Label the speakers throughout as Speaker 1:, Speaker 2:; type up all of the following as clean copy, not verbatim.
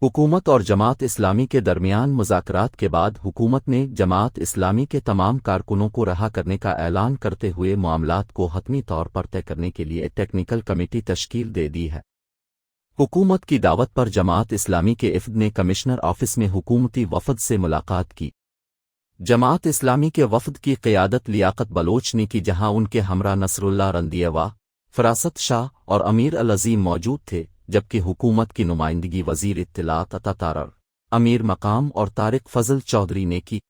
Speaker 1: हुकूमत और जमात इस्लामी के दरमियान मुज़ाकरात के बाद हुकूमत ने जमात इस्लामी के तमाम कारकुनों को रहा करने का ऐलान करते हुए मामलात को हतमी तौर पर तय करने के लिए टेक्निकल कमेटी तश्कील दे दी है। हुकूमत की दावत पर जमात इस्लामी के इफ़द ने कमिश्नर ऑफिस में हुकूमती वफ़द से मुलाकात की। जमात इस्लामी के वफ़द की क़ियादत लियाकत बलोच ने की, जहां उनके हमरा नसरुल्लाह रंदियवा, फरासत शाह और अमीर अल-अज़ीम मौजूद थे, जबकि हुकूमत की नुमाइंदगी वज़ीर इत्तिलात अता तारर, अमीर मकाम और तारिक फजल चौधरी ने की।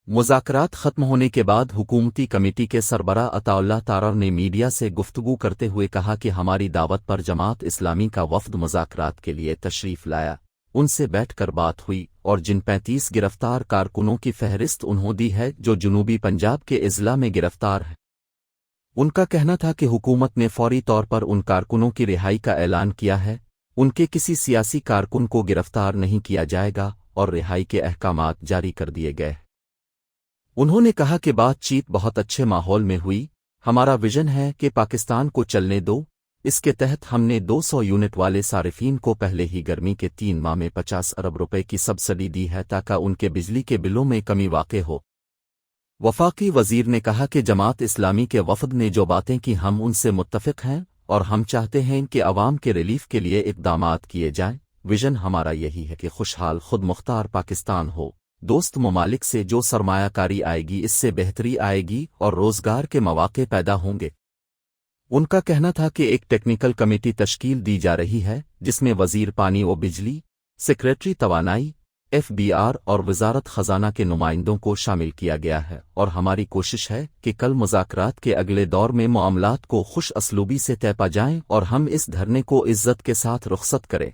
Speaker 1: मुज़ाकरात ख़त्म होने के बाद हुकूमती कमेटी के सरबराह अताउल्लाह तारर ने मीडिया से गुफ्तगू करते हुए कहा कि हमारी दावत पर जमात इस्लामी का वफ़द मुज़ाकरात के लिए तशरीफ़ लाया, उनसे बैठकर बात हुई और जिन 35 गिरफ्तार कारकुनों की फहरिस्त उन्होंने दी है जो जनूबी पंजाब के इज़ला में गिरफ्तार हैं। उनका कहना था कि हुकूमत ने फौरी तौर पर उन कारकुनों की रिहाई का ऐलान किया है, उनके किसी सियासी कारकुन को गिरफ्तार नहीं किया जाएगा और रिहाई के अहकामात जारी कर दिए गए। उन्होंने कहा कि बातचीत बहुत अच्छे माहौल में हुई, हमारा विजन है कि पाकिस्तान को चलने दो। इसके तहत हमने 200 यूनिट वाले सारिफीन को पहले ही गर्मी के 3 माह में 50 अरब रुपए की सब्सिडी दी है ताकि उनके बिजली के बिलों में कमी वाक़ हो। वफाकी वज़ीर ने कहा कि जमात इस्लामी के वफ़द ने जो बातें की हम उनसे मुत्तफ़िक़ हैं और हम चाहते हैं कि अवाम के रिलीफ के लिए इक़दामात किए जाएं। विजन हमारा यही है कि खुशहाल खुद मुख्तार पाकिस्तान हो। दोस्त ममालिक से जो सरमायाकारी आएगी इससे बेहतरी आएगी और रोज़गार के मौक़े पैदा होंगे। उनका कहना था कि एक टेक्निकल कमेटी तश्कील दी जा रही है जिसमें वज़ीर पानी व बिजली, सेक्रेटरी तवानाई, FBR और वज़ारत ख़ज़ाना के नुमाइंदों को शामिल किया गया है और हमारी कोशिश है कि कल मुज़ाकरात के अगले दौर में मामलात को खुश असलूबी से तय पा जाएं और हम इस धरने को इज़्ज़त के साथ रुख़सत करें।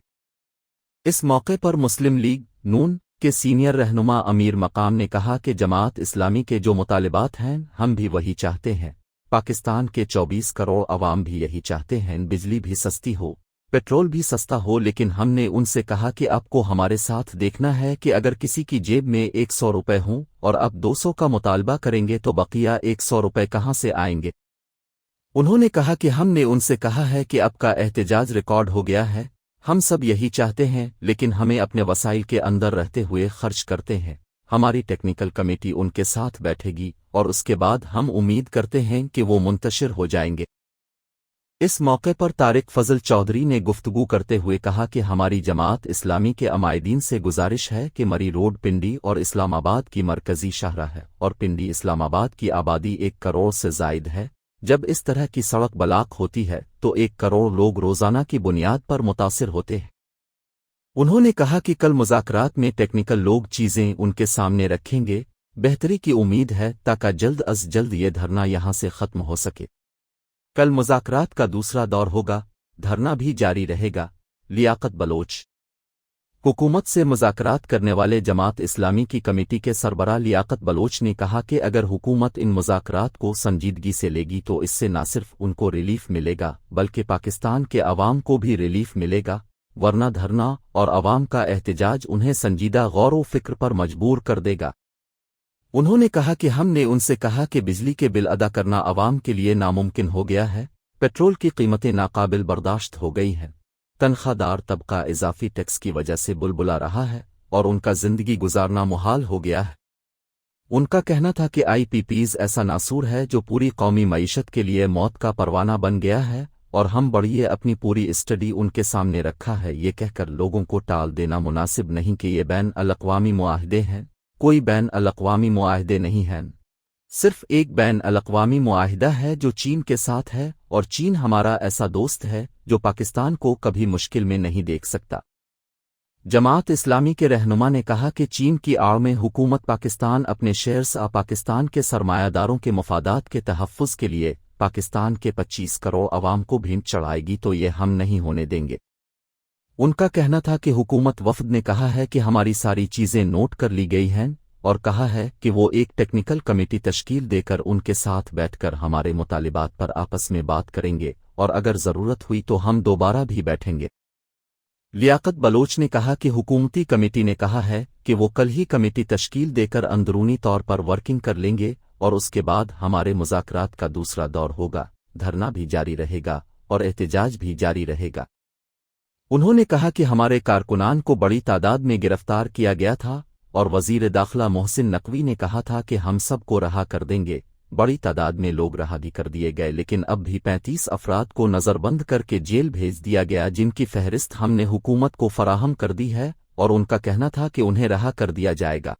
Speaker 1: इस मौके पर मुस्लिम लीग नून के सीनियर रहनुमा अमीर मकाम ने कहा कि जमात इस्लामी के जो मुतालिबात हैं हम भी वही चाहते हैं। पाकिस्तान के 24 करोड़ अवाम भी यही चाहते हैं, बिजली भी सस्ती हो, पेट्रोल भी सस्ता हो, लेकिन हमने उनसे कहा कि आपको हमारे साथ देखना है कि अगर किसी की जेब में 100 रुपए हों और आप 200 का मुतालबा करेंगे तो बकिया 100 रुपए कहाँ से आएंगे। उन्होंने कहा कि हमने उनसे कहा है कि आपका एहतजाज रिकॉर्ड हो गया है, हम सब यही चाहते हैं, लेकिन हमें अपने वसाइल के अंदर रहते हुए खर्च करते हैं। हमारी टेक्निकल कमेटी उनके साथ बैठेगी और उसके बाद हम उम्मीद करते हैं कि वो मुंतशिर हो जाएंगे। इस मौके पर तारिक फजल चौधरी ने गुफ्तगू करते हुए कहा कि हमारी जमात इस्लामी के अमायदीन से गुजारिश है कि मरी रोड पिंडी और इस्लामाबाद की मरकजी शाहरा है और पिंडी इस्लामाबाद की आबादी 1 करोड़ से ज़ायद है। जब इस तरह की सड़क ब्लॉक होती है तो 1 करोड़ लोग रोज़ाना की बुनियाद पर मुतासिर होते हैं। उन्होंने कहा कि कल मुज़ाकरात में टेक्निकल लोग चीज़ें उनके सामने रखेंगे। बेहतरी की उम्मीद है ताकि जल्द अज जल्द ये धरना यहाँ से ख़त्म हो सके। कल मुज़ाकरात का दूसरा दौर होगा, धरना भी जारी रहेगा। लियाकत बलोच। हुकूमत से मुज़ाकरात करने वाले जमात इस्लामी की कमेटी के सरबराह लियाकत बलोच ने कहा कि अगर हुकूमत इन मुज़ाकरात को संजीदगी से लेगी तो इससे न सिर्फ उनको रिलीफ मिलेगा बल्कि पाकिस्तान के अवाम को भी रिलीफ मिलेगा, वरना धरना और अवाम का एहतजाज उन्हें संजीदा गौर व फिक्र पर मजबूर कर देगा। उन्होंने कहा कि हमने उनसे कहा कि बिजली के बिल अदा करना अवाम के लिए नामुमकिन हो गया है, पेट्रोल की कीमतें नाकाबिल बर्दाश्त हो गई हैं, तनख्वाहदार तबका इजाफी टैक्स की वजह से बुलबुला रहा है और उनका जिंदगी गुजारना मुहाल हो गया है। उनका कहना था कि IPPs ऐसा नासूर है जो पूरी कौमी मईशत के लिए मौत का परवाना बन गया है और हम बढ़िए अपनी पूरी स्टडी उनके सामने रखा है। ये कहकर लोगों को टाल देना मुनासिब नहीं कि ये बैन अल-अक़वामी मुआहदे हैं। कोई बैन अल-अक़वामी मुआहदे नहीं हैं, सिर्फ एक बैन अल-अक़वामी मुआहिदा है जो चीन के साथ है और चीन हमारा ऐसा दोस्त है जो पाकिस्तान को कभी मुश्किल में नहीं देख सकता। जमात इस्लामी के रहनुमा ने कहा कि चीन की आड़ में हुकूमत पाकिस्तान अपने शेयर्स पाकिस्तान के सरमायादारों के मफादात के तहफ़्फ़ुज़ के लिए पाकिस्तान के 25 करोड़ अवाम को भींट चढ़ाएगी तो ये हम नहीं होने देंगे। उनका कहना था कि हुकूमत वफ़द ने कहा है कि हमारी सारी चीज़ें नोट कर ली गई हैं और कहा है कि वो एक टेक्निकल कमेटी तश्कील देकर उनके साथ बैठकर हमारे मुतालिबात पर आपस में बात करेंगे और अगर ज़रूरत हुई तो हम दोबारा भी बैठेंगे। लियाकत बलोच ने कहा कि हुकूमती कमेटी ने कहा है कि वो कल ही कमेटी तश्कील देकर अंदरूनी तौर पर वर्किंग कर लेंगे और उसके बाद हमारे मुज़ाकरात का दूसरा दौर होगा, धरना भी जारी रहेगा और एहतजाज भी जारी रहेगा। انہوں نے کہا کہ ہمارے کارکنان کو بڑی تعداد میں گرفتار کیا گیا تھا، اور وزیر داخلہ محسن نقوی نے کہا تھا کہ ہم سب کو رہا کر دیں گے۔ بڑی تعداد میں لوگ رہا بھی کر دیے گئے، لیکن اب بھی 35 افراد کو نظر بند کر کے جیل بھیج دیا گیا، جن کی فہرست ہم نے حکومت کو فراہم کر دی ہے، اور ان کا کہنا تھا کہ انہیں رہا کر دیا جائے گا۔